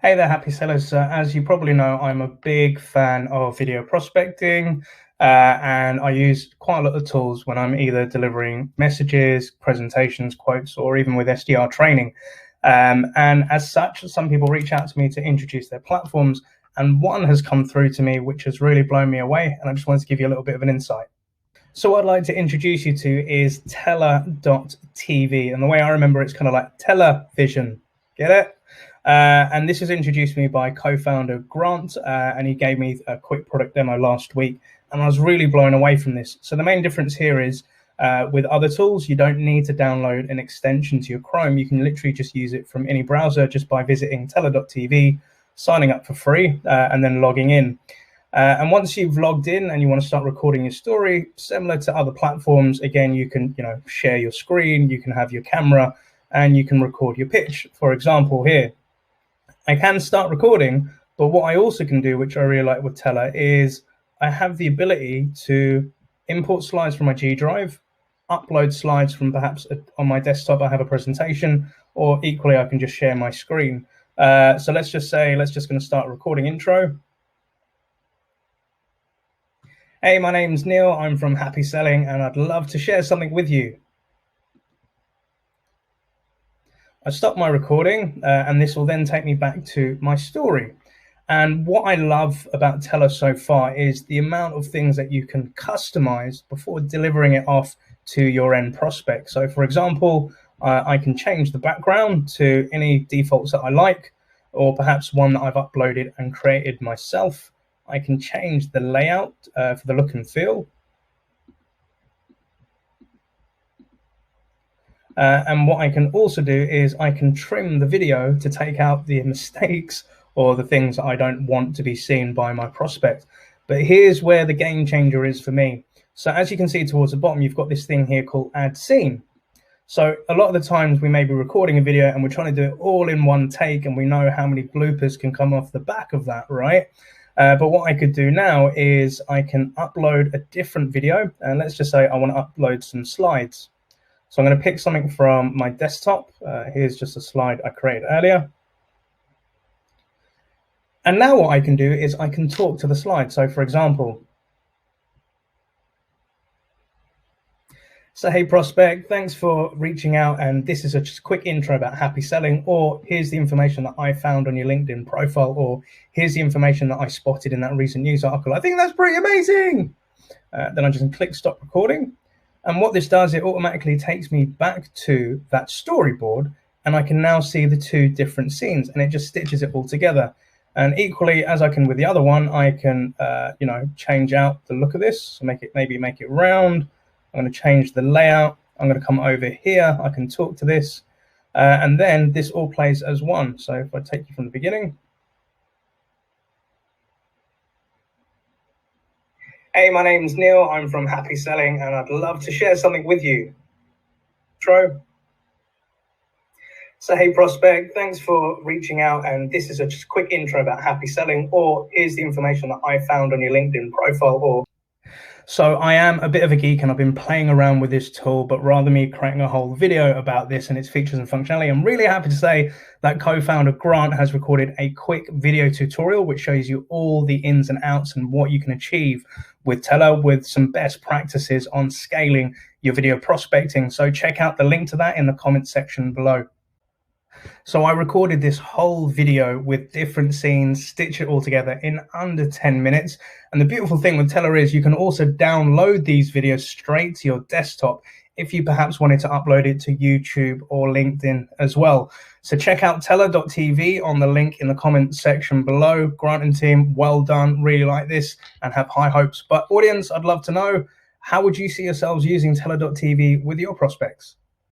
Hey there, happy sellers. As you probably know, I'm a big fan of video prospecting, and I use quite a lot of tools when I'm either delivering messages, presentations, quotes, or even with SDR training. And as such, some people reach out to me to introduce their platforms, and one has come through to me which has really blown me away, and I just wanted to give you a little bit of an insight. So what I'd like to introduce you to is Tella.tv, and the way I remember it's kind of like television. Get it? And this was introduced to me by co-founder Grant, and he gave me a quick product demo last week, and I was really blown away from this. So the main difference here is with other tools, you don't need to download an extension to your Chrome. You can literally just use it from any browser just by visiting Tella.tv, signing up for free, and then logging in. And once you've logged in and you want to start recording your story, similar to other platforms, again, you can share your screen, you can have your camera, and you can record your pitch. For example, here, I can start recording, but what I also can do, which I really like with Tella, is I have the ability to import slides from my G Drive, upload slides from perhaps on my desktop, I have a presentation, or equally, I can just share my screen. So let's just going to start a recording intro. Hey, my name's Neil, I'm from HappySelling, and I'd love to share something with you. I stop my recording, and this will then take me back to my story. And what I love about Tella so far is the amount of things that you can customize before delivering it off to your end prospect. So for example, I can change the background to any defaults that I like, or perhaps one that I've uploaded and created myself. I can change the layout for the look and feel. And what I can also do is I can trim the video to take out the mistakes or the things that I don't want to be seen by my prospect. But here's where the game changer is for me. So as you can see towards the bottom, you've got this thing here called Add Scene. So a lot of the times we may be recording a video and we're trying to do it all in one take, and we know how many bloopers can come off the back of that, right? But what I could do now is I can upload a different video, and let's just say I want to upload some slides. So I'm going to pick something from my desktop. Here's just a slide I created earlier. And now what I can do is I can talk to the slide. So for example, so hey prospect, thanks for reaching out, and this is just a quick intro about HappySelling, or here's the information that I found on your LinkedIn profile, or here's the information that I spotted in that recent news article. I think that's pretty amazing. Then I just click stop recording. And what this does, it automatically takes me back to that storyboard, and I can now see the two different scenes, and it just stitches it all together. And equally, as I can with the other one, I can change out the look of this, so maybe make it round. I'm going to change the layout. I'm going to come over here. I can talk to this, and then this all plays as one. So if I take you from the beginning. Hey, my name's Neil, I'm from HappySelling, and I'd love to share something with you. Intro. So hey prospect, thanks for reaching out, and this is just a quick intro about HappySelling, or here's the information that I found on your LinkedIn profile, or so I am a bit of a geek and I've been playing around with this tool, but rather me creating a whole video about this and its features and functionality, I'm really happy to say that co-founder Grant has recorded a quick video tutorial which shows you all the ins and outs and what you can achieve with Tella, with some best practices on scaling your video prospecting. So check out the link to that in the comment section below. So I recorded this whole video with different scenes, stitch it all together in under 10 minutes. And the beautiful thing with Tella is you can also download these videos straight to your desktop if you perhaps wanted to upload it to YouTube or LinkedIn as well. So check out Tella.tv on the link in the comment section below. Grant and team, well done, really like this and have high hopes. But audience, I'd love to know, how would you see yourselves using Tella.tv with your prospects?